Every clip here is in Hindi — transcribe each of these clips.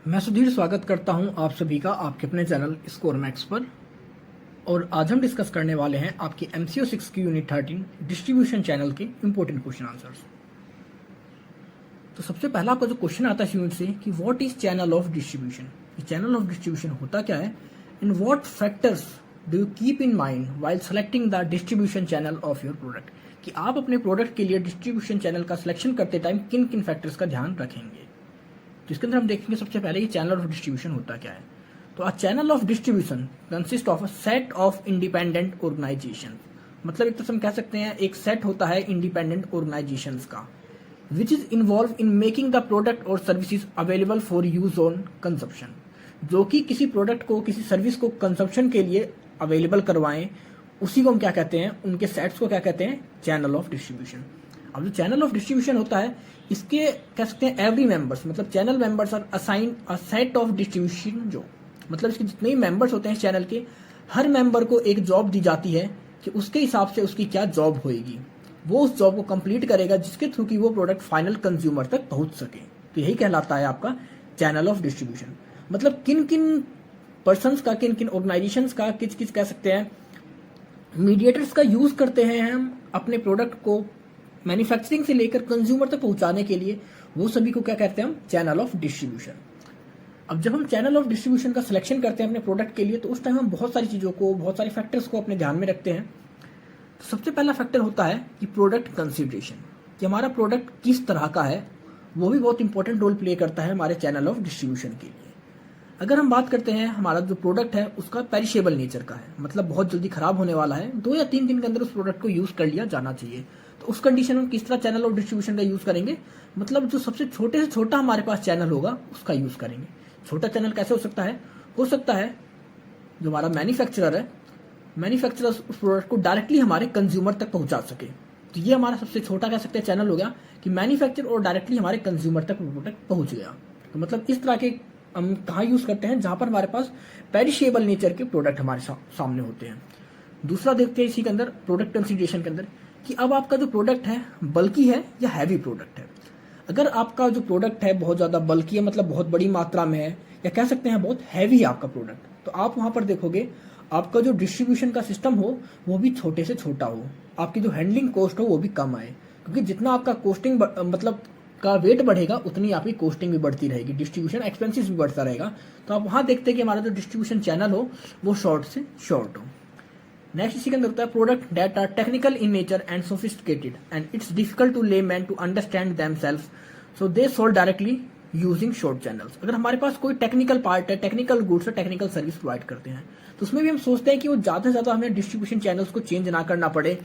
मैं सुधीर स्वागत करता हूं आप सभी का आपके अपने चैनल स्कोर मैक्स पर। और आज हम डिस्कस करने वाले हैं आपकी MCO 6 की यूनिट 13 डिस्ट्रीब्यूशन चैनल के इंपॉर्टेंट क्वेश्चन आंसर्स। तो सबसे पहला आपका जो क्वेश्चन आता है यूनिट से कि what is channel of distribution. Channel of distribution होता क्या है, and what factors do you keep in mind while selecting the distribution channel of your product. कि आप अपने प्रोडक्ट के लिए डिस्ट्रीब्यूशन चैनल का सिलेक्शन करते टाइम किन किन फैक्टर्स का ध्यान रखेंगे। तो इसके अंदर हम देखेंगे सबसे पहले ये चैनल ऑफ डिस्ट्रीब्यूशन होता क्या है। तो a channel of distribution consist of a set of independent organisation. मतलब एक तरह से हम कह सकते हैं एक सेट होता है इंडिपेंडेंट ऑर्गेनाइजेशंस का, which is involve in making the product और services available for use on consumption. जो कि किसी प्रोडक्ट को किसी सर्विस को कंजप्शन के लिए अवेलेबल करवाएं, उसी को हम क्या कहते हैं, उनके सेट्स को क्या कहते हैं, चैनल ऑफ डिस्ट्रीब्यूशन। अब जो चैनल ऑफ डिस्ट्रीब्यूशन होता है इसके कह सकते हैं एवरी मेंबर्स, मतलब channel members are assign a set of distribution. जो मतलब इसके जितने भी मेंबर्स होते हैं इस चैनल के, हर मेंबर को एक जॉब दी जाती है कि उसके हिसाब से उसकी क्या जॉब होएगी, वो उस जॉब को कंप्लीट करेगा जिसके थ्रू की वो प्रोडक्ट फाइनल कंज्यूमर तक पहुंच सके। तो यही कहलाता है आपका चैनल ऑफ डिस्ट्रीब्यूशन। मतलब किन किन पर्सनस का, किन किन ऑर्गेनाइजेशंस का, किस किस कह सकते हैं मीडिएटर्स का यूज करते हैं हम अपने प्रोडक्ट को मैन्युफैक्चरिंग से लेकर कंज्यूमर तक पहुंचाने के लिए, वो सभी को क्या कहते हैं हम, चैनल ऑफ डिस्ट्रीब्यूशन। अब जब हम चैनल ऑफ डिस्ट्रीब्यूशन का सिलेक्शन करते हैं अपने प्रोडक्ट के लिए, तो उस टाइम हम बहुत सारी चीजों को, बहुत सारे फैक्टर्स को अपने ध्यान में रखते हैं। तो सबसे पहला फैक्टर होता है कि प्रोडक्ट कंसिडरेशन, कि हमारा प्रोडक्ट किस तरह का है, वो भी बहुत इंपॉर्टेंट रोल प्ले करता है हमारे चैनल ऑफ डिस्ट्रीब्यूशन के लिए। अगर हम बात करते हैं हमारा जो प्रोडक्ट है उसका पेरिशेबल नेचर का है, मतलब बहुत जल्दी खराब होने वाला है, 2 या 3 दिन के अंदर उस प्रोडक्ट को यूज कर लिया जाना चाहिए, तो उस कंडीशन में किस तरह चैनल ऑफ डिस्ट्रीब्यूशन का यूज करेंगे, मतलब जो सबसे छोटे से छोटा हमारे पास चैनल होगा उसका यूज करेंगे। छोटा चैनल कैसे हो सकता है जो हमारा मैन्युफैक्चरर है, मैन्युफैक्चरर उस प्रोडक्ट को डायरेक्टली हमारे कंज्यूमर तक पहुंचा सके। तो ये हमारा सबसे छोटा कह सकते हैं चैनल हो गया कि मैन्युफैक्चर और डायरेक्टली हमारे कंज्यूमर तक प्रोडक्ट पहुंच गया। तो मतलब इस तरह के हम कहाँ यूज करते हैं, जहां पर हमारे पास पेरिशेबल नेचर के प्रोडक्ट हमारे सामने होते हैं। दूसरा देखते हैं इसी के अंदर प्रोडक्ट कंसीडरेशन के अंदर कि अब आपका जो प्रोडक्ट है बल्की है या हैवी प्रोडक्ट है। अगर आपका जो प्रोडक्ट है बहुत ज्यादा बल्की है, मतलब बहुत बड़ी मात्रा में है, या कह सकते हैं बहुत हैवी है आपका प्रोडक्ट, तो आप वहां पर देखोगे आपका जो डिस्ट्रीब्यूशन का सिस्टम हो वो भी छोटे से छोटा हो, आपकी जो हैंडलिंग कॉस्ट हो वो भी कम आए, क्योंकि जितना आपका कॉस्टिंग मतलब का वेट बढ़ेगा उतनी आपकी कॉस्टिंग भी बढ़ती रहेगी, डिस्ट्रीब्यूशन एक्सपेंसिस भी बढ़ता रहेगा। तो आप वहां देखते हैं कि हमारा जो डिस्ट्रीब्यूशन चैनल हो वो शॉर्ट से शॉर्ट हो। नेक्स्ट इसी के अंदर होता है product that are technical in nature and sophisticated and it's difficult to layman to understand themselves, so they sold directly using short channels. अगर हमारे पास कोई टेक्निकल पार्ट है, टेक्निकल गुड्स और टेक्निकल सर्विस प्रोवाइड करते हैं, तो उसमें भी हम सोचते हैं कि वो ज्यादा से ज्यादा हमें डिस्ट्रीब्यूशन चैनल्स को चेंज ना करना पड़े,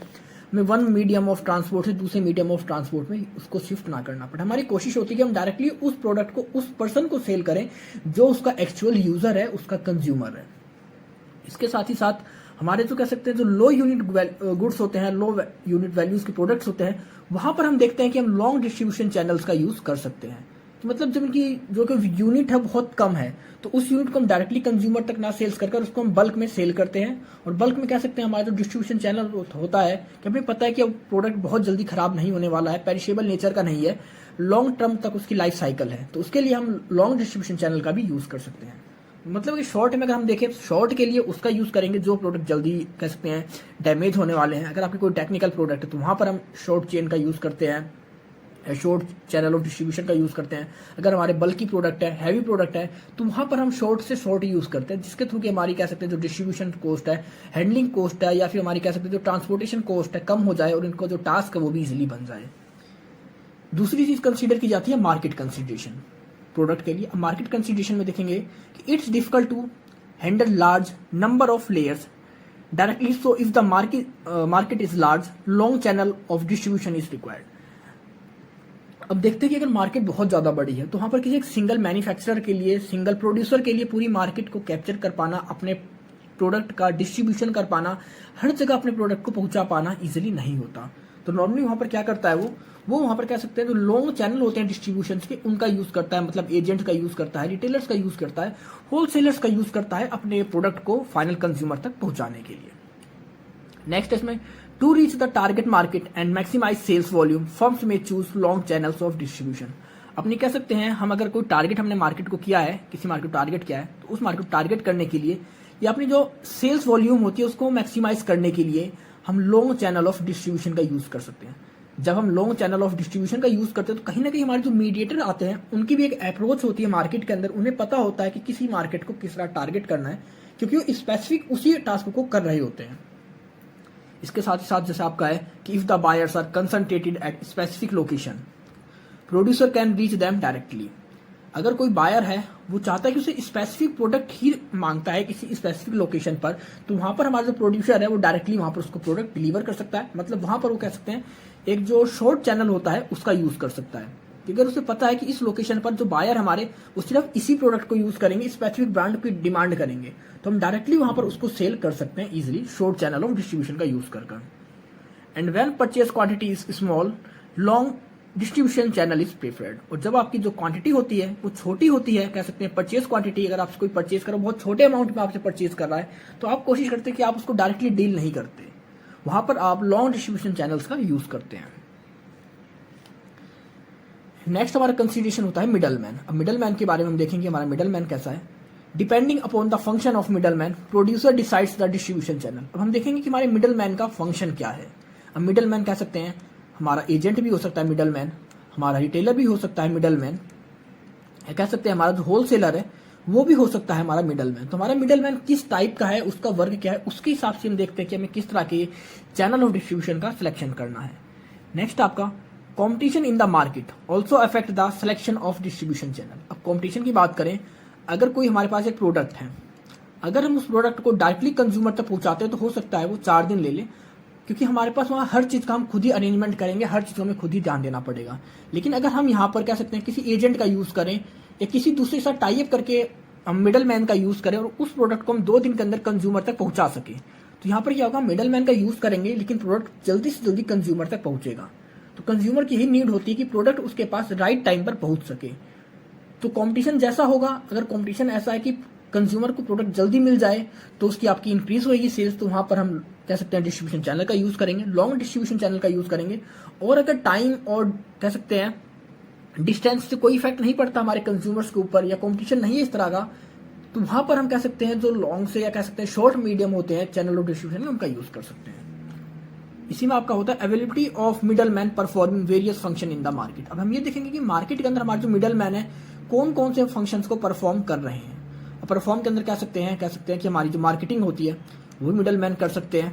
हमें वन मीडियम ऑफ ट्रांसपोर्ट से दूसरे मीडियम ऑफ ट्रांसपोर्ट में उसको शिफ्ट ना करना पड़े। हमारी कोशिश होती है कि हम डायरेक्टली उस प्रोडक्ट को उस पर्सन को सेल करें जो उसका एक्चुअल यूजर है, उसका कंज्यूमर है। इसके साथ ही साथ हमारे जो कह सकते हैं जो लो यूनिट गुड्स होते हैं, लो यूनिट वैल्यूज के प्रोडक्ट्स होते हैं, वहां पर हम देखते हैं कि हम लॉन्ग डिस्ट्रीब्यूशन चैनल्स का यूज कर सकते हैं। तो मतलब जब इनकी जो कि यूनिट है बहुत कम है, तो उस यूनिट को हम डायरेक्टली कंज्यूमर तक ना सेल्स कर उसको हम बल्क में सेल करते हैं। और बल्क में कह सकते हैं हमारा जो डिस्ट्रीब्यूशन चैनल होता है कि हमें पता है कि अब प्रोडक्ट बहुत जल्दी खराब नहीं होने वाला है, पेरिशेबल नेचर का नहीं है, लॉन्ग टर्म तक उसकी लाइफ साइकिल है, तो उसके लिए हम लॉन्ग डिस्ट्रीब्यूशन चैनल का भी यूज कर सकते हैं। मतलब कि शॉर्ट में अगर हम देखें, शॉर्ट के लिए उसका यूज करेंगे जो प्रोडक्ट जल्दी कह सकते हैं डैमेज होने वाले हैं। अगर आपकी कोई टेक्निकल प्रोडक्ट है तो वहां पर हम शॉर्ट चेन का यूज करते हैं, शॉर्ट चैनल ऑफ डिस्ट्रीब्यूशन का यूज करते हैं। अगर हमारे बल्की प्रोडक्ट है, हैवी प्रोडक्ट है, तो वहां पर हम शॉर्ट से शॉर्ट यूज करते हैं, जिसके थ्रू की हमारी कह सकते हैं जो डिस्ट्रीब्यूशन कॉस्ट है, हैंडलिंग कॉस्ट है, या फिर हमारी कह सकते हैं जो ट्रांसपोर्टेशन कॉस्ट है कम हो जाए और इनको जो टास्क है वो भी इजिली बन जाए। दूसरी चीज कंसीडर की जाती है मार्केट कंसीडरेशन प्रोडक्ट के लिए। अब मार्केट कंसीडरेशन में देखेंगे कि it's difficult to handle large number of layers directly, so if the market is large long channel of distribution is required. अब देखते हैं कि अगर मार्केट बहुत ज्यादा बड़ी है तो वहां पर किसी एक सिंगल मैन्युफैक्चरर के लिए, सिंगल प्रोड्यूसर के लिए पूरी मार्केट को कैप्चर कर पाना, अपने प्रोडक्ट का डिस्ट्रीब्यूशन कर पाना, हर जगह अपने प्रोडक्ट को पहुंचा पाना इजिली नहीं होता। तो नॉर्मली वहां पर क्या करता है वो वहां पर कह सकते हैं जो लॉन्ग चैनल होते हैं डिस्ट्रीब्यूशन के, उनका यूज करता है, मतलब एजेंट्स का यूज करता है, रिटेलर्स का यूज करता है, होलसेलर्स का यूज करता है अपने प्रोडक्ट को फाइनल कंज्यूमर तक पहुंचाने के लिए। नेक्स्ट इसमें to reach the target market and maximise sales volume, firms में choose long channels of distribution. अपनी कह सकते हैं हम अगर कोई टारगेट हमने मार्केट को किया है, किसी मार्केट को टारगेट किया है, तो उस मार्केट को टारगेट करने के लिए या अपनी जो सेल्स वॉल्यूम होती है उसको मैक्सिमाइज करने के लिए हम लॉन्ग चैनल ऑफ डिस्ट्रीब्यूशन का यूज कर सकते हैं। जब हम लॉन्ग चैनल ऑफ डिस्ट्रीब्यूशन का यूज करते हैं तो कहीं ना कहीं हमारे जो मीडिएटर आते हैं उनकी भी एक अप्रोच होती है मार्केट के अंदर। उन्हें पता होता है कि किसी मार्केट को किस तरह टारगेट करना है, क्योंकि वो स्पेसिफिक उसी टास्क को कर रहे होते हैं। इसके साथ ही साथ जैसे आपका है कि if the buyers are concentrated at specific location, producer can reach them directly. अगर कोई बायर है वो चाहता है कि उसे स्पेसिफिक प्रोडक्ट ही मांगता है किसी स्पेसिफिक लोकेशन पर, तो वहां पर हमारा जो प्रोड्यूसर है वो डायरेक्टली वहां पर उसको प्रोडक्ट डिलीवर कर सकता है। मतलब वहां पर वो कह सकते हैं एक जो शॉर्ट चैनल होता है उसका यूज कर सकता है, क्योंकि अगर उसे पता है कि इस लोकेशन पर जो बायर हमारे वो सिर्फ इसी प्रोडक्ट को यूज करेंगे, स्पेसिफिक ब्रांड की डिमांड करेंगे, तो हम डायरेक्टली वहां पर उसको सेल कर सकते हैं easily short channel of distribution का यूज कर। And when purchase quantity is small, long distribution channel is preferred. और जब आपकी जो क्वांटिटी होती है वो छोटी होती है, कह सकते हैं परचेज क्वांटिटी, अगर आपसे कोई परचेज करो बहुत छोटे अमाउंट में आपसे परचेज कर रहा है, तो आप कोशिश करते हैं कि आप उसको डायरेक्टली डील नहीं करते, वहां पर आप लॉन्ग डिस्ट्रीब्यूशन चैनल्स का यूज करते हैं। नेक्स्ट हमारा कंसीडरेशन होता है मिडल मैन। अब मिडल मैन के बारे में हम देखेंगे हमारा मिडल मैन कैसा है। Depending upon the function of middle man, producer decides the distribution channel. अब हम देखेंगे कि हमारे मिडल मैन का फंक्शन क्या है। अब मिडल मैन कह सकते हैं हमारा एजेंट भी हो सकता है मिडल मैन, हमारा रिटेलर भी हो सकता है मिडल मैन, कह सकते हैं हमारा जो होलसेलर है वो भी हो सकता है हमारा मिडल मैन। तो हमारा मिडल मैन किस टाइप का है, उसका वर्ग क्या है, उसके हिसाब से हम देखते हैं कि हमें किस तरह के चैनल ऑफ डिस्ट्रीब्यूशन का सिलेक्शन करना है। नेक्स्ट आपका competition in the market also affect the selection of distribution channel. अब कंपटीशन की बात करें, अगर कोई हमारे पास एक प्रोडक्ट है, अगर हम उस प्रोडक्ट को डायरेक्टली कंज्यूमर तक पहुंचाते हैं तो हो सकता है वो 4 दिन ले ले, क्योंकि हमारे पास वहाँ हर चीज़ का हम खुद ही अरेंजमेंट करेंगे, हर चीज़ को हमें खुद ही ध्यान देना पड़ेगा। लेकिन अगर हम यहाँ पर कह सकते हैं किसी एजेंट का यूज़ करें या किसी दूसरे के साथ टाई अप करके हम मिडल मैन का यूज़ करें और उस प्रोडक्ट को हम 2 दिन के अंदर कंज्यूमर तक पहुंचा सके, तो यहाँ पर क्या होगा, मिडल मैन का यूज़ करेंगे लेकिन प्रोडक्ट जल्दी से जल्दी कंज्यूमर तक पहुंचेगा। तो कंज्यूमर की ही नीड होती है कि प्रोडक्ट उसके पास राइट टाइम पर पहुंच सके। तो कंपटीशन जैसा होगा, अगर कंपटीशन ऐसा है कि कंज्यूमर को प्रोडक्ट जल्दी मिल जाए तो उसकी आपकी इंक्रीज होगी सेल्स, तो वहां पर हम कह सकते हैं डिस्ट्रीब्यूशन चैनल का यूज करेंगे, लॉन्ग डिस्ट्रीब्यूशन चैनल का यूज करेंगे। और अगर टाइम और कह सकते हैं डिस्टेंस से कोई इफेक्ट नहीं पड़ता हमारे कंज्यूमर्स के ऊपर या कंपटीशन नहीं है इस तरह का, तो वहां पर हम कह सकते हैं जो लॉन्ग से या कह सकते हैं शॉर्ट मीडियम होते हैं चैनल ऑफ डिस्ट्रीब्यूशन में, उनका यूज कर सकते हैं। इसी में आपका होता है availability of middle man performing various function in the market. अब हम ये देखेंगे कि मार्केट के अंदर हमारे जो मिडल मैन है कौन कौन से फंक्शंस को परफॉर्म कर रहे हैं। परफॉर्म के अंदर कह सकते हैं कि हमारी जो मार्केटिंग होती है वो भी मिडल मैन कर सकते हैं,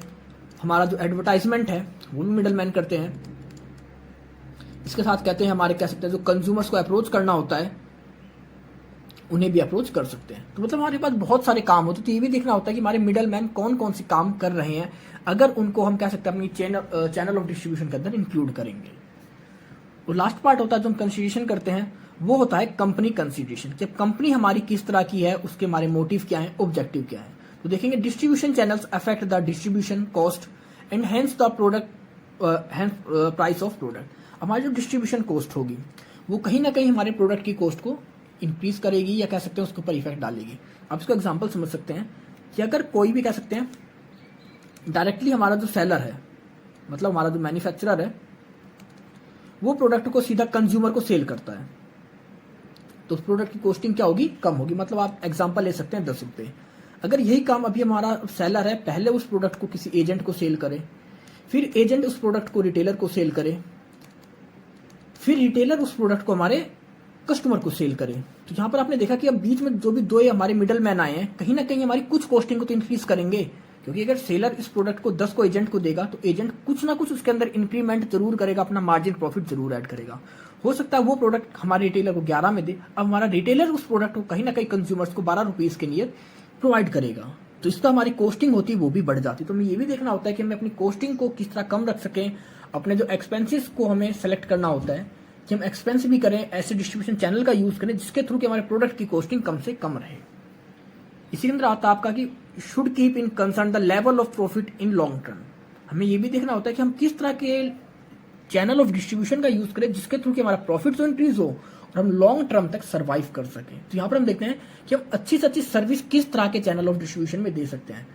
हमारा जो एडवर्टाइजमेंट है वो भी मिडल मैन करते हैं। इसके साथ कहते हैं हमारे कह सकते हैं जो कंज्यूमर्स को अप्रोच करना होता है उन्हें भी अप्रोच कर सकते हैं। तो मतलब हमारे पास बहुत सारे काम होते हैं, तो ये भी देखना होता है कि हमारे मिडल मैन कौन कौन से काम कर रहे हैं, अगर उनको हम कह सकते हैं अपनी चैनल ऑफ डिस्ट्रीब्यूशन के अंदर इंक्लूड करेंगे। और लास्ट पार्ट होता है जो हम कंसीडरेशन करते हैं वो होता है कंपनी कंसीडरेशन। जब कंपनी हमारी किस तरह की है, उसके हमारे मोटिव क्या है, ऑब्जेक्टिव क्या है। तो देखेंगे distribution channels affect the distribution cost and hence the product price of product. हमारी जो डिस्ट्रीब्यूशन कॉस्ट होगी वो कहीं ना कहीं हमारे प्रोडक्ट की कॉस्ट को इंक्रीज करेगी या कह सकते हैं उसके ऊपर इफेक्ट डालेगी। आप इसको एग्जांपल समझ सकते हैं कि अगर कोई भी कह सकते हैं डायरेक्टली हमारा जो सेलर है, मतलब हमारा जो मैन्युफैक्चरर है, वो प्रोडक्ट को सीधा कंज्यूमर को सेल करता है, तो उस प्रोडक्ट की कॉस्टिंग क्या होगी, कम होगी। मतलब आप एग्जांपल ले सकते हैं 10 रुपये। अगर यही काम अभी हमारा सेलर है पहले उस प्रोडक्ट को किसी एजेंट को सेल करे, फिर एजेंट उस प्रोडक्ट को रिटेलर को सेल करे, फिर रिटेलर उस प्रोडक्ट को हमारे कस्टमर को सेल करे, तो यहाँ पर आपने देखा कि अब बीच में जो भी 2 हमारे मिडल मैन आए हैं कहीं ना कहीं हमारी कुछ कॉस्टिंग को तो इंक्रीज करेंगे, क्योंकि अगर सेलर इस प्रोडक्ट को 10 को एजेंट को देगा तो एजेंट कुछ ना कुछ उसके अंदर इंक्रीमेंट जरूर करेगा, अपना मार्जिन प्रॉफिट जरूर ऐड करेगा। हो सकता है वो प्रोडक्ट हमारे रिटेलर को 11 में दे, अब हमारा रिटेलर उस प्रोडक्ट को कहीं ना कहीं कंज्यूमर्स को 12 रुपीज के नियर प्रोवाइड करेगा, तो इसका हमारी कॉस्टिंग होती है वो भी बढ़ जाती है। तो हमें ये भी देखना होता है कि हमें अपनी कॉस्टिंग को किस तरह कम रख सकें, अपने जो एक्सपेंसेस को हमें सेलेक्ट करना होता है कि हम एक्सपेंस भी करें, ऐसे डिस्ट्रीब्यूशन चैनल का यूज करें जिसके थ्रू कि हमारे प्रोडक्ट की कॉस्टिंग कम से कम रहे। इसी के अंदर आता है आपका कि should keep in concern the level of profit in long term. हमें यह भी देखना होता है कि हम किस तरह के चैनल ऑफ डिस्ट्रीब्यूशन का यूज करें जिसके थ्रू कि हमारा प्रॉफिट तो इंक्रीज हो और हम लॉन्ग टर्म तक सर्वाइव कर सकें। तो यहाँ पर हम देखते हैं कि हम अच्छी से अच्छी सर्विस किस तरह के चैनल ऑफ डिस्ट्रीब्यूशन में दे सकते हैं,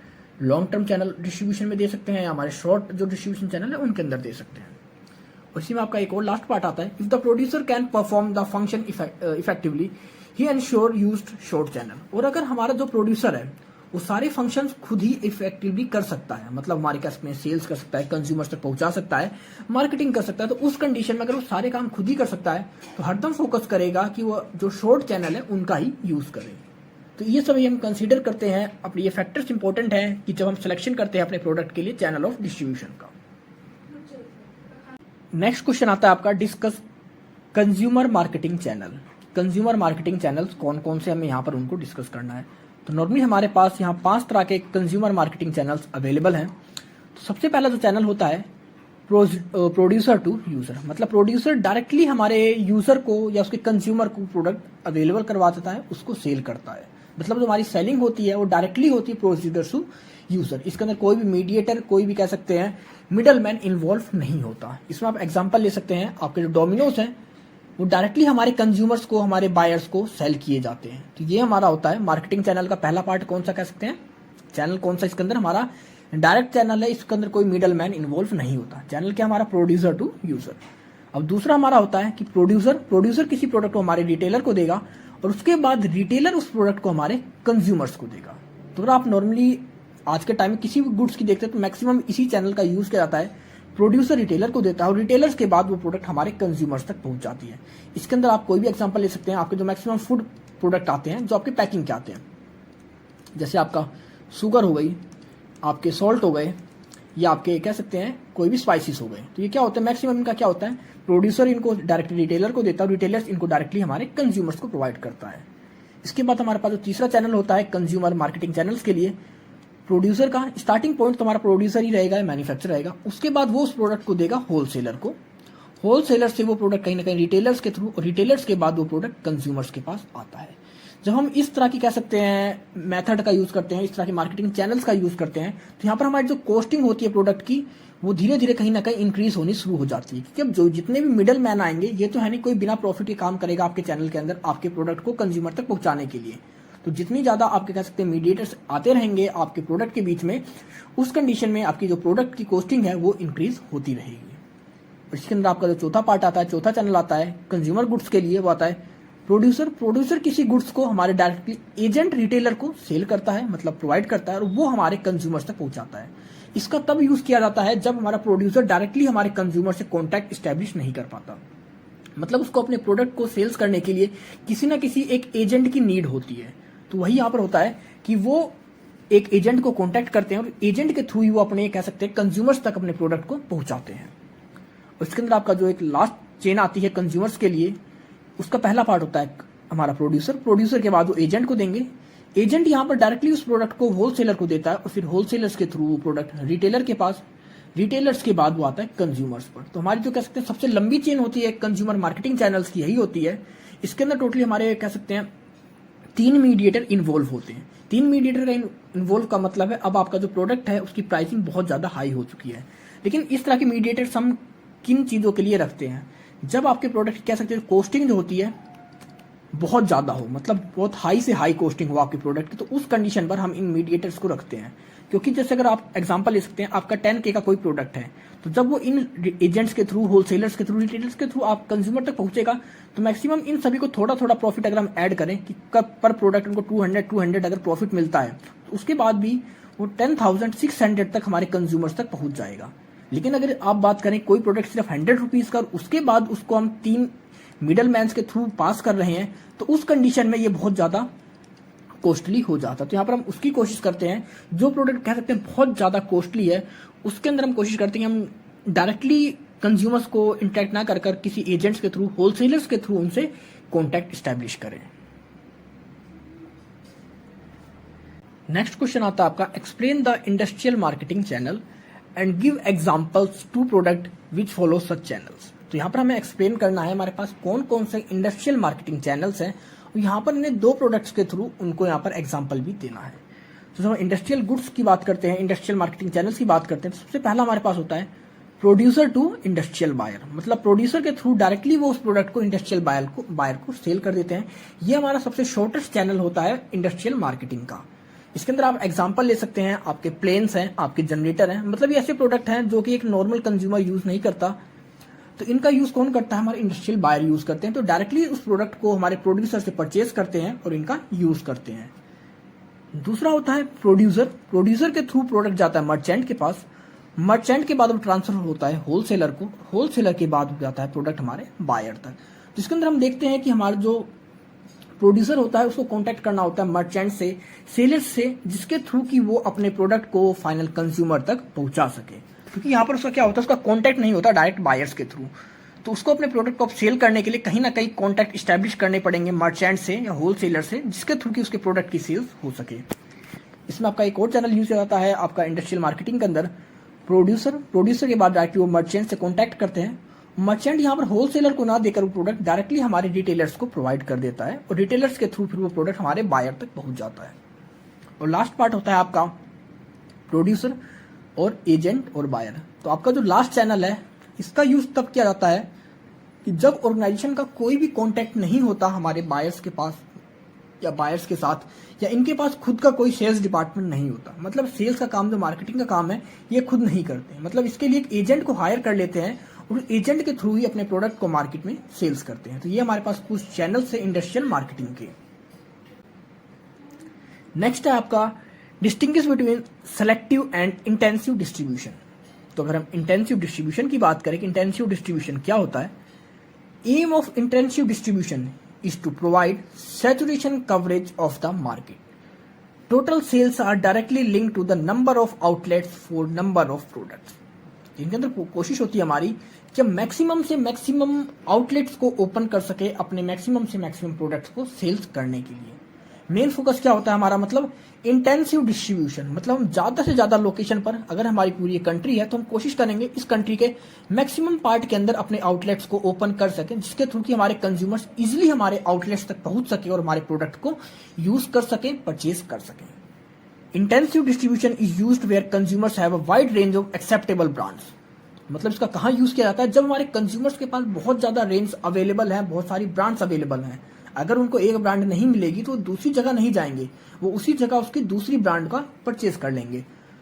लॉन्ग टर्म चैनल डिस्ट्रीब्यूशन में दे सकते हैं या हमारे शॉर्ट जो डिस्ट्रीब्यूशन चैनल है उनके अंदर दे सकते हैं। उसी में आपका एक और लास्ट पार्ट आता है, if the producer can perform the function effectively he ensure used short channel. और अगर हमारा जो प्रोड्यूसर है वो सारे फंक्शंस खुद ही इफेक्टिवली कर सकता है, मतलब हमारे क्या सकते हैं, सेल्स कर सकता है, कंज्यूमर्स तक पहुंचा सकता है, मार्केटिंग कर सकता है, तो उस कंडीशन में अगर वो सारे काम खुद ही कर सकता है तो हरदम फोकस करेगा कि वो जो शॉर्ट चैनल है उनका ही यूज करे। तो ये सभी हम कंसीडर करते हैं, अपने ये फैक्टर्स इंपॉर्टेंट हैं कि जब हम सिलेक्शन करते हैं अपने प्रोडक्ट के लिए चैनल ऑफ डिस्ट्रीब्यूशन का। नेक्स्ट क्वेश्चन आता है आपका, discuss consumer marketing channel. Consumer marketing channels कौन कौन से हमें यहाँ पर उनको डिस्कस करना है। तो नॉर्मली हमारे पास यहाँ 5 तरह के कंज्यूमर मार्केटिंग चैनल्स अवेलेबल हैं। तो सबसे पहला जो चैनल होता है प्रोड्यूसर टू यूजर, मतलब प्रोड्यूसर डायरेक्टली हमारे यूजर को या उसके कंज्यूमर को प्रोडक्ट अवेलेबल करवा देता है, उसको सेल करता है। मतलब जो हमारी सेलिंग होती है वो डायरेक्टली होती है प्रोड्यूसर टू यूजर। इसके अंदर कोई भी मीडिएटर, कोई भी कह सकते हैं मिडल मैन इन्वॉल्व नहीं होता। इसमें आप एग्जाम्पल ले सकते हैं, आपके जो डोमिनोज हैं वो डायरेक्टली हमारे कंज्यूमर्स को, हमारे बायर्स को सेल किए जाते हैं। तो ये हमारा होता है मार्केटिंग चैनल का पहला पार्ट। कौन सा कह सकते हैं, चैनल कौन सा, इसके अंदर हमारा डायरेक्ट चैनल है, इसके अंदर कोई मिडल मैन इन्वॉल्व नहीं होता। चैनल क्या हमारा, प्रोड्यूसर टू यूजर। अब दूसरा हमारा होता है कि प्रोड्यूसर किसी प्रोडक्ट को हमारे रिटेलर को देगा और उसके बाद रिटेलर उस प्रोडक्ट को हमारे कंज्यूमर्स को देगा। तो अगर आप नॉर्मली आज के टाइम में किसी भी गुड्स की देखते हैं तो मैक्सिमम इसी चैनल का यूज किया जाता है। प्रोड्यूसर रिटेलर को देता है और रिटेलर्स के बाद वो प्रोडक्ट हमारे कंज्यूमर्स तक पहुंच जाती है। इसके अंदर आप कोई भी एग्जांपल ले सकते हैं, आपके जो मैक्सिमम फूड प्रोडक्ट आते हैं जो आपके पैकिंग के आते हैं, जैसे आपका शुगर हो गई, आपके सॉल्ट हो गए, या आपके कह सकते हैं कोई भी स्पाइसेस हो गए। तो ये क्या होता है, मैक्सिमम इनका क्या होता है, प्रोड्यूसर इनको डायरेक्टली रिटेलर को देता है और रिटेलर्स इनको डायरेक्टली हमारे कंज्यूमर्स को प्रोवाइड करता है। इसके बाद हमारे पास जो तीसरा चैनल होता है कंज्यूमर मार्केटिंग चैनल्स के लिए, प्रोड्यूसर का स्टार्टिंग पॉइंट तो हमारा प्रोड्यूसर ही रहेगा, मैन्युफैक्चर रहेगा। उसके बाद वो उस प्रोडक्ट को देगा होलसेलर को, होलसेलर से वो प्रोडक्ट कहीं ना कहीं रिटेलर्स के थ्रू, और रिटेलर्स के बाद वो प्रोडक्ट कंज्यूमर्स के पास आता है। जब हम इस तरह की कह सकते हैं मेथड का यूज करते हैं, इस तरह के मार्केटिंग चैनल्स का यूज करते हैं, तो यहाँ पर हमारी जो कॉस्टिंग होती है प्रोडक्ट की वो धीरे धीरे कहीं ना कहीं इंक्रीज होनी शुरू हो जाती है। क्योंकि अब जो जितने भी मिडल मैन आएंगे, ये तो है नहीं कोई बिना प्रॉफिट के काम करेगा आपके चैनल के अंदर आपके प्रोडक्ट को कंज्यूमर तक पहुंचाने के लिए। तो जितनी ज्यादा आपके कह सकते हैं मीडिएटर्स आते रहेंगे आपके प्रोडक्ट के बीच में, उस कंडीशन में आपकी जो प्रोडक्ट की कॉस्टिंग है वो इंक्रीज होती रहेगी। और इसके अंदर आपका जो चौथा पार्ट आता है, चौथा चैनल आता है कंज्यूमर गुड्स के लिए, वो आता है प्रोड्यूसर किसी गुड्स को हमारे डायरेक्टली एजेंट रिटेलर को सेल करता है, मतलब प्रोवाइड करता है, और वो हमारे कंज्यूमर्स तक पहुंचाता है। इसका तब यूज किया जाता है जब हमारा प्रोड्यूसर डायरेक्टली हमारे कंज्यूमर से कॉन्टैक्ट स्टैब्लिश नहीं कर पाता, मतलब उसको अपने प्रोडक्ट को सेल्स करने के लिए किसी ना किसी एक एजेंट की नीड होती है। तो वही यहाँ पर होता है कि वो एक एजेंट को कॉन्टैक्ट करते हैं और एजेंट के थ्रू ही वो अपने कह सकते हैं कंज्यूमर्स तक अपने प्रोडक्ट को पहुंचाते हैं। उसके अंदर आपका जो एक लास्ट चेन आती है कंज्यूमर्स के लिए, उसका पहला पार्ट होता है हमारा प्रोड्यूसर के बाद वो एजेंट को देंगे, एजेंट यहाँ पर डायरेक्टली उस प्रोडक्ट को होलसेलर को देता है और फिर होलसेलर्स के थ्रू वो प्रोडक्ट रिटेलर के पास, रिटेलर्स के बाद वो आता है कंज्यूमर्स पर। तो हमारी जो कह सकते हैं सबसे लंबी चेन होती है कंज्यूमर मार्केटिंग चैनल्स की, यही होती है। इसके अंदर टोटली हमारे कह सकते हैं 3 मीडिएटर इन्वॉल्व होते हैं। 3 मीडिएटर इन्वॉल्व का मतलब है अब आपका जो प्रोडक्ट है उसकी प्राइसिंग बहुत ज्यादा हाई हो चुकी है। लेकिन इस तरह के मीडिएटर्स हम किन चीजों के लिए रखते हैं, जब आपके प्रोडक्ट कह सकते हैं कॉस्टिंग जो होती है बहुत ज्यादा हो, मतलब बहुत हाई से हाई कॉस्टिंग हो आपके प्रोडक्ट की, तो उस कंडीशन पर हम इन मीडिएटर्स को रखते हैं। क्योंकि जैसे अगर आप एग्जांपल ले सकते हैं, आपका 10K का कोई प्रोडक्ट है, तो जब वो इन एजेंट्स के थ्रू, होलसेलर्स के थ्रू, रिटेलर्स के थ्रू आप कंज्यूमर तक पहुंचेगा, तो मैक्सिमम इन सभी को थोड़ा थोड़ा प्रॉफिट अगर हम ऐड करें कि कब पर प्रोडक्ट उनको 200 अगर प्रॉफिट मिलता है, तो उसके बाद भी वो 10,600 तक हमारे कंज्यूमर्स तक पहुंच जाएगा। लेकिन अगर आप बात करें कोई प्रोडक्ट सिर्फ 100 रुपीज का, उसके बाद उसको हम 3 मिडल मैन के थ्रू पास कर रहे हैं, तो उस कंडीशन में ये बहुत ज्यादा कॉस्टली हो जाता है। तो यहाँ पर हम उसकी कोशिश करते हैं, जो प्रोडक्ट कह सकते हैं बहुत ज्यादा कॉस्टली है, उसके अंदर हम कोशिश करते हैं हम डायरेक्टली कंज्यूमर्स को इंटरेक्ट ना कर किसी एजेंट्स के थ्रू, होलसेलर्स के थ्रू उनसे कॉन्टैक्ट स्टैब्लिश करें। नेक्स्ट क्वेश्चन आता है आपका, explain the industrial marketing channel and give examples to product which follow such channels. तो यहाँ पर हमें एक्सप्लेन करना है हमारे पास कौन कौन से इंडस्ट्रियल मार्केटिंग चैनल्स हैं, और यहाँ पर इन्हें 2 प्रोडक्ट्स के थ्रू उनको यहाँ पर एग्जांपल भी देना है। तो जब हम इंडस्ट्रियल गुड्स की बात करते हैं, इंडस्ट्रियल मार्केटिंग चैनल्स की बात करते हैं, तो सबसे पहला हमारे पास होता है प्रोड्यूसर टू इंडस्ट्रियल बायर, मतलब प्रोड्यूसर के थ्रू डायरेक्टली वो उस प्रोडक्ट को इंडस्ट्रियल बायर को सेल कर देते हैं। ये हमारा सबसे शॉर्टेस्ट चैनल होता है इंडस्ट्रियल मार्केटिंग का। इसके अंदर आप एग्जांपल ले सकते हैं, आपके प्लेन्स हैं, आपके जनरेटर हैं, मतलब ये ऐसे प्रोडक्ट हैं जो कि एक नॉर्मल कंज्यूमर यूज नहीं करता। तो इनका यूज कौन करता है? हमारे इंडस्ट्रियल बायर यूज करते हैं। तो डायरेक्टली उस प्रोडक्ट को हमारे प्रोड्यूसर से परचेज करते हैं और इनका यूज करते हैं। दूसरा होता है प्रोड्यूसर। प्रोड्यूसर के थ्रू प्रोडक्ट जाता है मर्चेंट के पास, मर्चेंट के बाद वो ट्रांसफर होता है होलसेलर को, होलसेलर के बाद जाता है प्रोडक्ट हमारे बायर तक। जिसके अंदर हम देखते हैं कि हमारा जो प्रोड्यूसर होता है उसको कांटेक्ट करना होता है मर्चेंट से, सेलर्स से, जिसके थ्रू कि वो अपने प्रोडक्ट को फाइनल कंज्यूमर तक पहुंचा सके। क्योंकि यहाँ पर उसका क्या होता है, उसका कांटेक्ट नहीं होता डायरेक्ट बायर्स के थ्रू, तो उसको अपने प्रोडक्ट को सेल करने के लिए कहीं ना कहीं कांटेक्ट स्टैब्लिश करने पड़ेंगे मर्चेंट से या होलसेलर से, जिसके थ्रू कि उसके प्रोडक्ट की सेल्स हो सके। इसमें आपका एक और चैनल यूज किया जाता है आपका इंडस्ट्रियल मार्केटिंग के अंदर, प्रोड्यूसर के बाद डायरेक्टली वो मर्चेंट से कॉन्टैक्ट करते हैं। मर्चेंट यहाँ पर होलसेलर को ना देकर वो प्रोडक्ट डायरेक्टली हमारे रिटेलर्स को प्रोवाइड कर देता है और रिटेलर्स के थ्रू फिर वो प्रोडक्ट हमारे बायर तक पहुंच जाता है। और लास्ट पार्ट होता है आपका प्रोड्यूसर और एजेंट और बायर। तो आपका जो लास्ट चैनल है इसका यूज तब किया जाता है कि जब ऑर्गेनाइजेशन का कोई भी कॉन्टैक्ट नहीं होता हमारे बायर्स के पास या बायर्स के साथ, या इनके पास खुद का कोई सेल्स डिपार्टमेंट नहीं होता। मतलब सेल्स का काम, जो मार्केटिंग का काम है, ये खुद नहीं करते। मतलब इसके लिए एक एजेंट को हायर कर लेते हैं और एजेंट के थ्रू ही अपने प्रोडक्ट को मार्केट में सेल्स करते हैं। तो ये हमारे पास कुछ चैनल से इंडस्ट्रियल मार्केटिंग के। नेक्स्ट है आपका distinguish between selective and intensive distribution. तो अगर हम इंटेंसिव डिस्ट्रीब्यूशन की बात करें कि इंटेंसिव डिस्ट्रीब्यूशन क्या होता है, aim of intensive distribution is to provide saturation coverage of the market. Total sales are directly linked to the number of outlets for number of products. इनके अंदर कोशिश होती है हमारी कि हम मैक्सिमम से मैक्सिमम आउटलेट्स को ओपन कर सके अपने मैक्सिमम से मैक्सिमम प्रोडक्ट्स को सेल्स करने के लिए। मेन फोकस क्या होता है हमारा, मतलब इंटेंसिव डिस्ट्रीब्यूशन। मतलब हम ज्यादा से ज्यादा लोकेशन पर, अगर हमारी पूरी कंट्री है तो हम कोशिश करेंगे इस कंट्री के मैक्सिमम पार्ट के अंदर अपने आउटलेट्स को ओपन कर सकें, जिसके थ्रू कि हमारे कंज्यूमर्स इजिली हमारे आउटलेट्स तक पहुंच सके और हमारे प्रोडक्ट को यूज कर सकें, परचेज कर सकें। Intensive distribution is used where consumers have a wide range of acceptable brands. मतलब इसका कहाँ यूज किया जाता है, जब हमारे कंज्यूमर्स के पास बहुत ज्यादा रेंज अवेलेबल है, बहुत सारी ब्रांड्स अवेलेबल हैं। अगर उनको एक ब्रांड नहीं मिलेगी तो दूसरी जगह नहीं जाएंगे, वो उसी जगह उसकी दूसरी ब्रांड का परचेज कर लेंगे।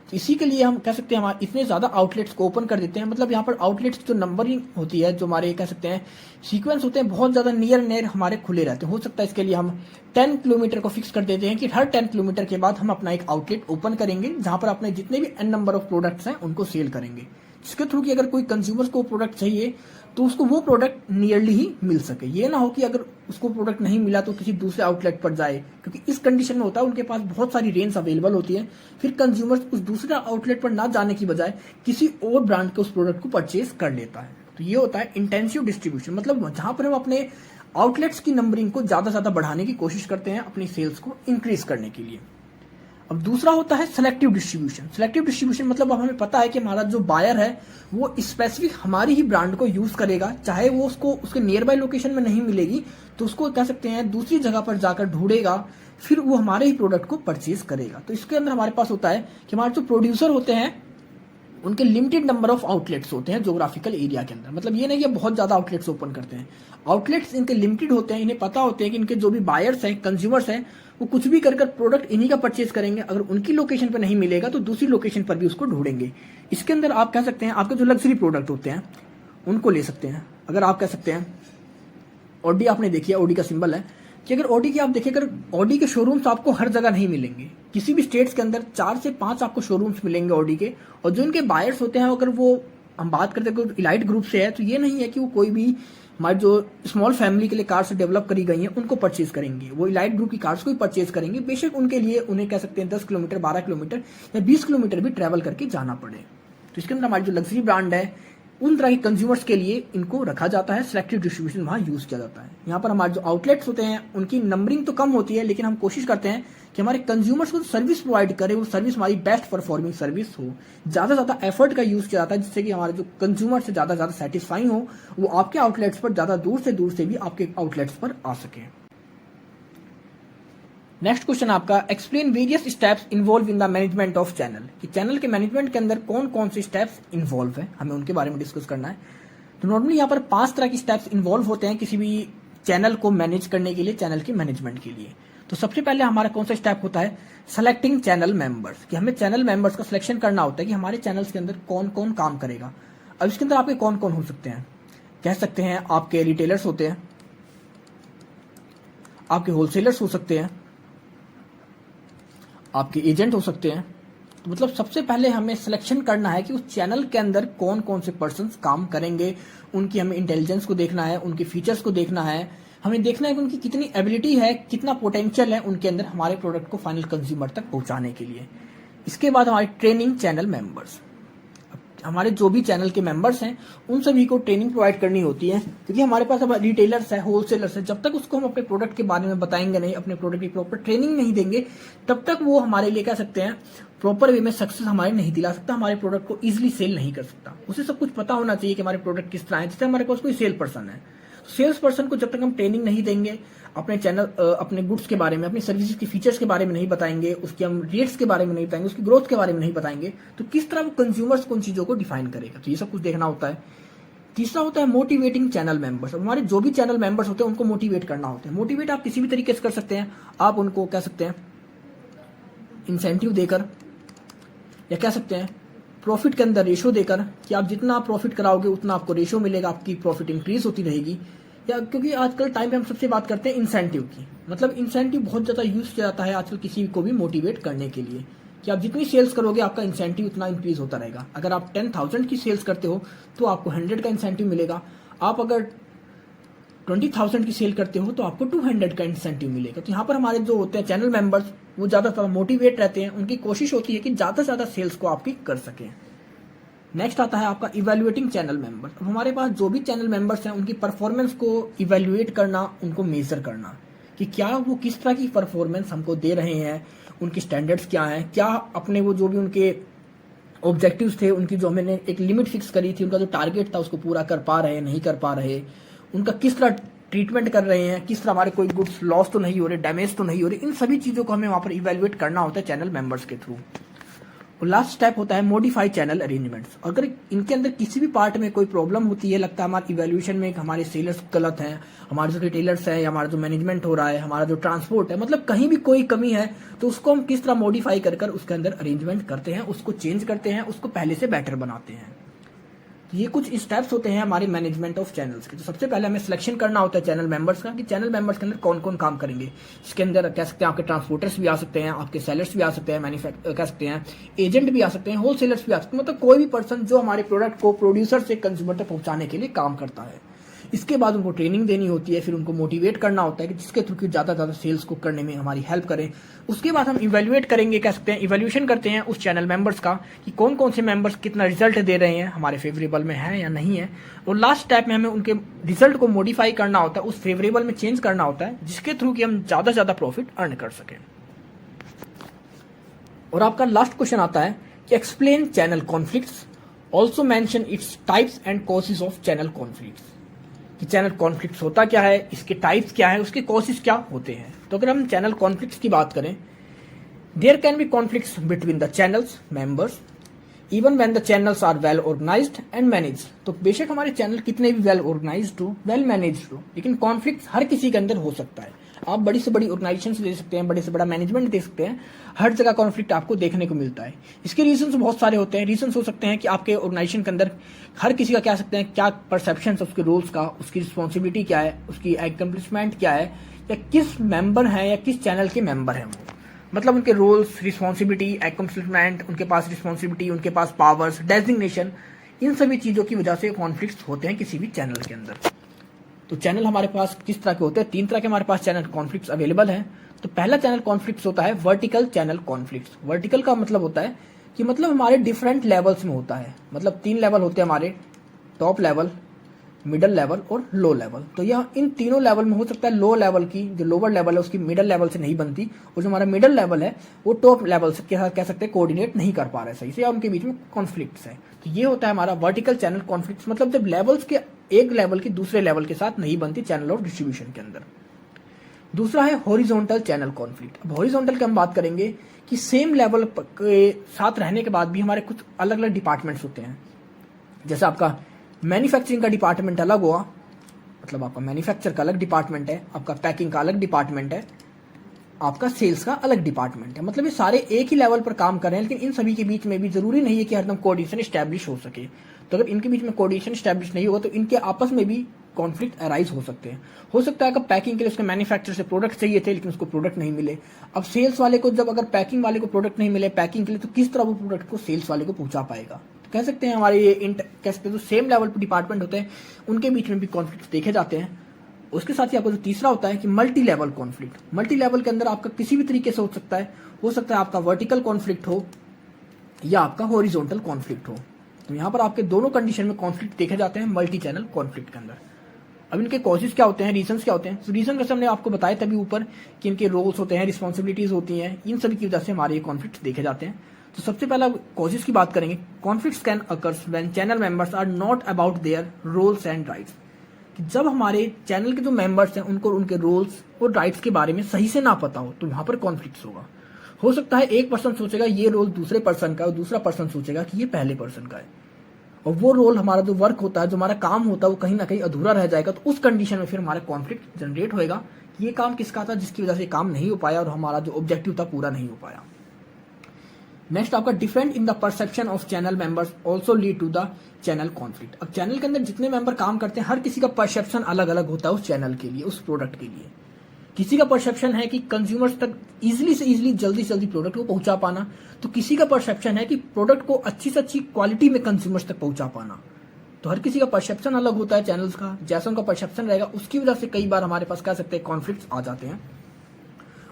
तो इसी के लिए हम कह सकते हैं हमारे इतने ज्यादा आउटलेट्स को ओपन कर देते हैं। मतलब यहाँ पर आउटलेट्स जो नंबरिंग होती है, जो हमारे कह सकते हैं सीक्वेंस होते हैं, बहुत ज्यादा नियर हमारे खुले रहते हैं। हो सकता है इसके लिए हम 10 किलोमीटर को फिक्स कर देते हैं कि हर 10 किलोमीटर के बाद हम अपना एक आउटलेट ओपन करेंगे, जहां पर अपने जितने भी n नंबर ऑफ प्रोडक्ट्स हैं उनको सेल करेंगे, जिसके थ्रू कि अगर कोई कंज्यूमर को प्रोडक्ट चाहिए तो उसको वो प्रोडक्ट नियरली ही मिल सके। ये ना हो कि अगर उसको प्रोडक्ट नहीं मिला तो किसी दूसरे आउटलेट पर जाए, क्योंकि इस कंडीशन में होता है उनके पास बहुत सारी रेंज अवेलेबल होती है, फिर कंज्यूमर उस दूसरे आउटलेट पर ना जाने की बजाय किसी और ब्रांड के उस प्रोडक्ट को परचेज कर लेता है। तो ये होता है इंटेंसिव डिस्ट्रीब्यूशन। मतलब जहां पर हम अपने आउटलेट्स की नंबरिंग को ज्यादा ज्यादा बढ़ाने की कोशिश करते हैं अपनी सेल्स को इंक्रीज करने के लिए। अब दूसरा होता है सेलेक्टिव डिस्ट्रीब्यूशन। सेलेक्टिव डिस्ट्रीब्यूशन मतलब अब हमें पता है कि हमारा जो बायर है वो स्पेसिफिक हमारी ही ब्रांड को यूज करेगा, चाहे वो उसको उसके नियर बाय लोकेशन में नहीं मिलेगी तो उसको कह सकते हैं दूसरी जगह पर जाकर ढूंढेगा, फिर वो हमारे ही प्रोडक्ट को परचेज करेगा। तो इसके अंदर हमारे पास होता है कि हमारे जो प्रोड्यूसर होते हैं उनके लिमिटेड नंबर ऑफ आउटलेट्स होते हैं ज्योग्राफिकल एरिया के अंदर। मतलब ये नहीं कि बहुत ज्यादा आउटलेट्स ओपन करते हैं, आउटलेट्स इनके लिमिटेड होते हैं। इन्हें पता होते हैं कि इनके जो भी बायर्स हैं, कंज्यूमर्स हैं, वो कुछ भी कर प्रोडक्ट इन्हीं का परचेज करेंगे। अगर उनकी लोकेशन पर नहीं मिलेगा तो दूसरी लोकेशन पर भी उसको ढूंढेंगे। इसके अंदर आप कह सकते हैं आपके जो लग्जरी प्रोडक्ट होते हैं उनको ले सकते हैं। अगर आप कह सकते हैं ऑडी, आपने देखी है ऑडी का सिंबल है कि अगर ऑडी की आप देखिए, अगर ऑडी के शोरूम्स आपको हर जगह नहीं मिलेंगे, किसी भी स्टेट्स के अंदर 4 से 5 आपको शोरूम्स मिलेंगे ऑडी के, और जो इनके बायर्स होते हैं अगर वो हम बात करते हैं इलाइट ग्रुप से है तो ये नहीं है कि वो कोई भी हमारी जो स्मॉल फैमिली के लिए कार्स डेवलप करी गई हैं उनको परचेज करेंगे, वो इलाइट ग्रुप की कार्स को ही परचेज करेंगे। बेशक उनके लिए उन्हें कह सकते हैं 10 किलोमीटर, 12 किलोमीटर या 20 किलोमीटर भी ट्रैवल करके जाना पड़े। तो इसके अंदर हमारी जो लग्जरी ब्रांड है उन तरह के कंज्यूमर्स के लिए इनको रखा जाता है, सिलेक्टिव डिस्ट्रीब्यूशन वहां यूज किया जाता है। यहाँ पर हमारे जो आउटलेट्स होते हैं उनकी नंबरिंग तो कम होती है, लेकिन हम कोशिश करते हैं कि हमारे कंज्यूमर्स को सर्विस प्रोवाइड करें, वो सर्विस हमारी बेस्ट परफॉर्मिंग सर्विस हो। ज्यादा ज्यादा एफर्ट का यूज किया जाता है जिससे कि हमारे जो कंज्यूमर से ज्यादा सेटिस्फाई हो, वो आपके आउटलेट्स पर ज्यादा दूर से भी आपके आउटलेट्स पर आ सके। नेक्स्ट क्वेश्चन आपका, explain various steps involve in the management of channel. कि चैनल के मैनेजमेंट के अंदर कौन कौन से स्टेप्स इन्वॉल्व है, हमें उनके बारे में डिस्कस करना है। तो नॉर्मली यहाँ पर 5 तरह के स्टेप्स इन्वॉल्व होते हैं किसी भी चैनल को मैनेज करने के लिए, चैनल के मैनेजमेंट के लिए। तो सबसे पहले हमारा कौन सा स्टेप होता है, सेलेक्टिंग चैनल मेंबर्स। कि हमें चैनल मेंबर्स का सिलेक्शन करना होता है कि हमारे चैनल्स के अंदर कौन कौन काम करेगा। अब इसके अंदर आपके कौन कौन हो सकते हैं, कह सकते हैं आपके रिटेलर्स होते हैं, आपके होलसेलर्स हो सकते हैं, आपके एजेंट हो सकते हैं। तो मतलब सबसे पहले हमें सिलेक्शन करना है कि उस चैनल के अंदर कौन कौन से पर्सन्स काम करेंगे, उनकी हमें इंटेलिजेंस को देखना है, उनके फीचर्स को देखना है, हमें देखना है कि उनकी कितनी एबिलिटी है, कितना पोटेंशियल है उनके अंदर हमारे प्रोडक्ट को फाइनल कंज्यूमर तक पहुंचाने के लिए। इसके बाद हमारे ट्रेनिंग चैनल मेंबर्स, हमारे जो भी चैनल के मेंबर्स हैं उन सभी को ट्रेनिंग प्रोवाइड करनी होती है, क्योंकि हमारे पास अब रिटेलर्स है, होलसेलर्स है, जब तक उसको हम अपने प्रोडक्ट के बारे में बताएंगे नहीं, अपने प्रोडक्ट की प्रॉपर ट्रेनिंग नहीं देंगे, तब तक वो हमारे लिए कह सकते हैं प्रॉपर वे में सक्सेस हमारे नहीं दिला सकता, हमारे प्रोडक्ट को इजिली सेल नहीं कर सकता। उसे सब कुछ पता होना चाहिए कि हमारे प्रोडक्ट किस तरह है। जैसे हमारे पास कोई सेल पर्सन है, सेल्स पर्सन को जब तक हम ट्रेनिंग नहीं देंगे, अपने चैनल अपने गुड्स के बारे में, अपनी सर्विसेज के फीचर्स के बारे में नहीं बताएंगे, उसके हम रेट्स के बारे में नहीं बताएंगे, उसकी ग्रोथ के बारे में नहीं बताएंगे, तो किस तरह वो कंज्यूमर्स को उन चीजों को डिफाइन करेगा। तो ये सब कुछ देखना होता है। तीसरा होता है मोटिवेटिंग चैनल मेंबर्स। हमारे जो भी चैनल मेंबर्स होते हैं उनको मोटिवेट करना होता है। मोटिवेट आप किसी भी तरीके से कर सकते हैं। आप उनको कह सकते हैं इंसेंटिव देकर, या कह सकते हैं प्रॉफिट के अंदर रेशो देकर, कि आप जितना प्रॉफिट कराओगे उतना आपको रेशो मिलेगा, आपकी प्रॉफिट इंक्रीज होती रहेगी। या क्योंकि आजकल टाइम पे हम सबसे बात करते हैं इंसेंटिव की, मतलब इंसेंटिव बहुत ज्यादा यूज किया जाता है आजकल किसी को भी मोटिवेट करने के लिए, कि आप जितनी सेल्स करोगे आपका इंसेंटिव उतना इंक्रीज होता रहेगा। अगर आप 10,000 की सेल्स करते हो तो आपको 100 का इंसेंटिव मिलेगा। आप अगर 20,000 की सेल करते हो तो आपको 200 का इंसेंटिव मिलेगा। तो यहाँ पर हमारे जो होते हैं चैनल मेंबर्स वो ज्यादातर मोटिवेट रहते हैं, उनकी कोशिश होती है कि ज्यादा से ज्यादा सेल्स को आपकी कर सकें। नेक्स्ट आता है आपका इवेल्युएटिंग चैनल मेंबर। अब हमारे पास जो भी चैनल मेंबर्स हैं उनकी परफॉर्मेंस को इवेल्युएट करना, उनको मेजर करना कि क्या वो किस तरह की परफॉर्मेंस हमको दे रहे हैं, उनकी स्टैंडर्ड्स क्या हैं, क्या अपने वो जो भी उनके ऑब्जेक्टिव्स थे, उनकी जो हमने एक लिमिट फिक्स करी थी, उनका जो टारगेट था उसको पूरा कर पा रहे हैं, नहीं कर पा रहे, उनका किस तरह ट्रीटमेंट कर रहे हैं, किस तरह हमारे कोई गुड्स लॉस तो नहीं हो रहे, डैमेज तो नहीं हो रहे। इन सभी चीजों को हमें वहां पर इवेल्युएट करना होता है चैनल मेंबर्स के थ्रू। और लास्ट स्टेप होता है मॉडिफाई चैनल अरेंजमेंट्स। अगर इनके अंदर किसी भी पार्ट में कोई प्रॉब्लम होती है, लगता है हमारे इवैल्यूएशन में हमारे सेलर्स गलत हैं, हमारे जो रिटेलर्स है, या हमारा जो मैनेजमेंट हो रहा है, हमारा जो ट्रांसपोर्ट है, मतलब कहीं भी कोई कमी है, तो उसको हम किस तरह मॉडिफाई कर उसके अंदर अरेंजमेंट करते हैं, उसको चेंज करते हैं, उसको पहले से बेटर बनाते हैं। ये कुछ स्टेप्स होते हैं हमारे मैनेजमेंट ऑफ चैनल्स के। तो सबसे पहले हमें सिलेक्शन करना होता है चैनल मेंबर्स का, कि चैनल मेंबर्स के अंदर कौन कौन काम करेंगे। इसके अंदर कह सकते हैं आपके ट्रांसपोर्टर्स भी आ सकते हैं, आपके सेलर्स भी आ सकते हैं, कह सकते हैं एजेंट भी आ सकते हैं, होलसेलर्स भी आ सकते हैं, मतलब कोई भी पर्सन जो हमारे प्रोडक्ट को प्रोड्यूसर से कंज्यूमर तक पहुंचाने के लिए काम करता है। इसके बाद उनको ट्रेनिंग देनी होती है, फिर उनको मोटिवेट करना होता है कि जिसके थ्रू की ज्यादा ज्यादा सेल्स को करने में हमारी हेल्प करें। उसके बाद हम इवेल्युएट करेंगे, कह सकते हैं इवेल्यूशन करते हैं उस चैनल मेंबर्स का, कि कौन कौन से मेंबर्स कितना रिजल्ट दे रहे हैं, हमारे फेवरेबल में है या नहीं है। और लास्ट स्टेप में हमें उनके रिजल्ट को मॉडिफाई करना होता है, उस फेवरेबल में चेंज करना होता है, जिसके थ्रू कि हम ज्यादा से ज्यादा प्रॉफिट अर्न कर सकें। और आपका लास्ट क्वेश्चन आता है कि explain channel conflicts, also mention its types and causes of channel conflicts. कि चैनल कॉन्फ्लिक्ट्स होता क्या है, इसके टाइप्स क्या है, उसके कॉजेज क्या होते हैं। तो अगर हम चैनल कॉन्फ्लिक्ट्स की बात करें, there can be conflicts between the channels members even when the channels are well organised and managed. तो बेशक हमारे चैनल कितने भी वेल ऑर्गेनाइज्ड हो, वेल मैनेज्ड हो, लेकिन कॉन्फ्लिक्ट्स हर किसी के अंदर हो सकता है। आप बड़ी से बड़ी ऑर्गेनाइजेशन दे सकते हैं, बड़े से बड़ा मैनेजमेंट दे सकते हैं, हर जगह कॉन्फ्लिक्ट आपको देखने को मिलता है। इसके रीजंस बहुत सारे होते हैं। रीजंस हो सकते हैं कि आपके ऑर्गेनाइजेशन के अंदर हर किसी का कह सकते हैं क्या परसेप्शन है उसके रोल्स का, उसकी रिस्पॉन्सिबिलिटी क्या है, उसकी एक्म्प्लिशमेंट क्या है, या किस मेंबर है या किस चैनल के मेंबर हैं वो, मतलब उनके रोल्स, रिस्पॉन्सिबिलिटी, एक्म्प्लिशमेंट, उनके पास रिस्पॉन्सिबिलिटी, उनके पास पावर्स, डेजिग्नेशन, इन सभी चीजों की वजह से कॉन्फ्लिक्ट्स होते हैं किसी भी चैनल के अंदर। तो चैनल हमारे पास किस तरह के होते हैं, 3 तरह के हमारे पास चैनल कॉन्फ्लिक्ट्स अवेलेबल हैं। तो पहला चैनल कॉन्फ्लिक्ट्स होता है वर्टिकल चैनल कॉन्फ्लिक्ट्स। वर्टिकल का मतलब होता है कि मतलब हमारे डिफरेंट लेवल्स में होता है, मतलब 3 लेवल होते हैं हमारे, टॉप लेवल, मिडल लेवल और लो लेवल। तो यह इन तीनों लेवल में हो सकता है लो लेवल की जो लोअर लेवल है उसकी मिडल लेवल से नहीं बनती, और जो हमारा मिडल लेवल है वो टॉप लेवल से कह सकते हैं कोऑर्डिनेट नहीं कर पा रहे सही से, या उनके बीच में कॉन्फ्लिक्ट्स है। तो ये होता है हमारा वर्टिकल चैनल कॉन्फ्लिक्ट्स, मतलब जब लेवल्स के एक लेवल की दूसरे लेवल के साथ नहीं बनती चैनल ऑफ डिस्ट्रीब्यूशन के अंदर। दूसरा है हॉरिजॉन्टल चैनल कॉन्फ्लिक्ट। अब हॉरिजॉन्टल की हम बात करेंगे कि सेम लेवल के साथ रहने के बाद भी हमारे कुछ अलग अलग डिपार्टमेंट्स होते हैं। जैसे आपका मैन्युफैक्चरिंग का डिपार्टमेंट अलग हुआ, मतलब आपका मैन्युफैक्चर का अलग डिपार्टमेंट है, आपका पैकिंग का अलग डिपार्टमेंट है, आपका सेल्स का अलग डिपार्टमेंट है। मतलब ये सारे एक ही लेवल पर काम कर रहे हैं, लेकिन इन सभी के बीच में भी जरूरी नहीं है कि हरदम कोऑर्डिनेशन स्टैब्लिश हो सके। तो अगर इनके बीच में कोऑर्डिनेशन स्टैब्लिश नहीं होगा तो इनके आपस में भी कॉन्फ्लिक्ट अराइज हो सकते हैं। हो सकता है कि पैकिंग के लिए उसके मैन्युफैक्चर से प्रोडक्ट चाहिए थे, लेकिन उसको प्रोडक्ट नहीं मिले। अब सेल्स वाले को जब अगर पैकिंग वाले को प्रोडक्ट नहीं मिले पैकिंग के लिए, तो किस तरह वो प्रोडक्ट को सेल्स वाले को पहुंचा पाएगा। तो कह सकते हैं हमारे ये कह सकते हैं जो सेम लेवल पर डिपार्टमेंट होते हैं उनके बीच में भी कॉन्फ्लिक्ट देखे जाते हैं। उसके साथ ही आपका जो तीसरा होता है कि multi level conflict. Multi level के अंदर आपका किसी भी तरीके से हो सकता है आपका वर्टिकल कॉन्फ्लिक्ट हो या आपका हॉरिजॉन्टल कॉन्फ्लिक्ट हो। तो यहां पर आपके दोनों कंडीशन में कॉन्फ्लिक्ट देखे जाते हैं मल्टी चैनल कॉन्फ्लिक्ट के अंदर। अब इनके कॉजेज क्या होते हैं, रीजंस क्या होते हैं। तो रीजन जैसे हमने आपको बताया तभी ऊपर कि इनके रोल्स होते हैं, रिस्पॉन्सिबिलिटीज होती हैं, इन सभी की वजह से हमारे ये कॉन्फ्लिक्ट देखे जाते हैं। तो सबसे पहला कॉजेज की बात करेंगे। Conflicts can occurs when channel members are not about their roles and rights. कि जब हमारे चैनल के जो मेंबर्स हैं उनको उनके रोल्स और राइट्स के बारे में सही से ना पता हो तो वहां पर कॉन्फ्लिक्ट होगा। हो सकता है एक पर्सन सोचेगा ये रोल दूसरे पर्सन का है और दूसरा पर्सन सोचेगा कि ये पहले पर्सन का है, और वो रोल हमारा जो वर्क होता है, जो हमारा काम होता है, वो कहीं ना कहीं अधूरा रह जाएगा। तो उस कंडीशन में फिर हमारा कॉन्फ्लिक्ट जनरेट होएगा कि ये काम किसका था जिसकी वजह से काम नहीं हो पाया और हमारा जो ऑब्जेक्टिव था पूरा नहीं हो पाया। नेक्स्ट आपका different in the perception of channel members also lead to the channel conflict. अब चैनल के अंदर जितने मेंबर काम करते हैं हर किसी का परसेप्शन अलग अलग होता है उस चैनल के लिए, उस प्रोडक्ट के लिए। किसी का परसेप्शन है कि कंज्यूमर्स तक इजीली से इजीली जल्दी से जल्दी प्रोडक्ट को पहुंचा पाना, तो किसी का परसेप्शन है कि प्रोडक्ट को अच्छी से अच्छी क्वालिटी में कंज्यूमर्स तक पहुंचा पाना। तो हर किसी का परसेप्शन अलग होता है चैनल्स का, जैसा उनका परसेप्शन रहेगा उसकी वजह से कई बार हमारे पास कह सकते हैं कॉन्फ्लिक्ट आ जाते हैं।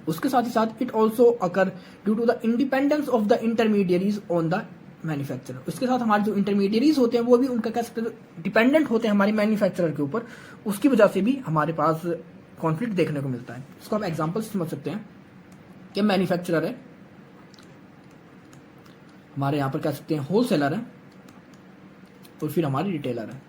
उसके साथ ही साथ it also occur due to the independence of the intermediaries on the manufacturer. उसके साथ हमारे जो इंटरमीडियरीज होते हैं वो भी उनका कह सकते हैं डिपेंडेंट होते हैं हमारे मैन्युफैक्चरर के ऊपर, उसकी वजह से भी हमारे पास कॉन्फ्लिक्ट देखने को मिलता है। इसको आप एग्जांपल से समझ सकते हैं कि मैन्युफैक्चरर है, हमारे यहां पर कह सकते हैं होलसेलर है, और फिर हमारे रिटेलर है।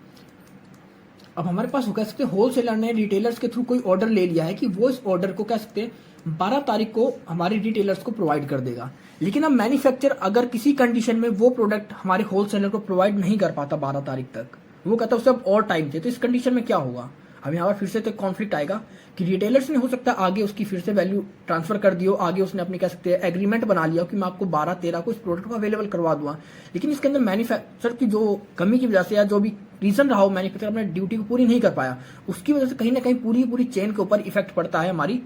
अब हमारे पास कह सकते हैं होलसेलर ने रिटेलर्स के थ्रू कोई ऑर्डर ले लिया है कि वो इस ऑर्डर को कह सकते हैं 12 तारीख को हमारे रिटेलर्स को प्रोवाइड कर देगा। लेकिन अब मैन्युफैक्चरर अगर किसी कंडीशन में वो प्रोडक्ट हमारे होलसेलर को प्रोवाइड नहीं कर पाता 12 तारीख तक, वो कहता है उससे अब और टाइम चाहिए, तो इस कंडीशन में क्या होगा। अब यहाँ पर फिर से तो कॉन्फ्लिक्ट आएगा कि रिटेलर्स ने हो सकता है आगे उसकी फिर से वैल्यू ट्रांसफर कर दियो, आगे उसने अपनी कह सकते हैं एग्रीमेंट बना लिया कि मैं आपको 12-13 को इस प्रोडक्ट को अवेलेबल करवा दूंगा। लेकिन इसके अंदर मैन्युफैक्चरर की जो कमी की वजह से या जो भी रीजन रहा हो, मैन्युफैक्चरर अपने ड्यूटी को पूरी नहीं कर पाया, उसकी वजह से कहीं ना कहीं पूरी चेन के ऊपर इफेक्ट पड़ता है हमारी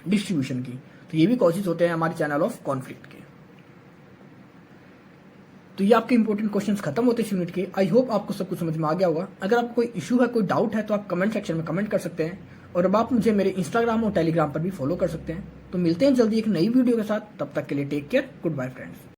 डिस्ट्रीब्यूशन की। तो ये भी कॉजेज होते हैं हमारे चैनल ऑफ कॉन्फ्लिक्ट के। तो ये आपके इंपॉर्टेंट क्वेश्चंस खत्म होते हैं इस यूनिट के। आई होप आपको सब कुछ समझ में आ गया होगा। अगर आपको कोई इशू है, कोई डाउट है, तो आप कमेंट सेक्शन में कमेंट कर सकते हैं, और अब आप मुझे मेरे इंस्टाग्राम और टेलीग्राम पर भी फॉलो कर सकते हैं। तो मिलते हैं जल्दी एक नई वीडियो के साथ, तब तक के लिए take care, goodbye friends.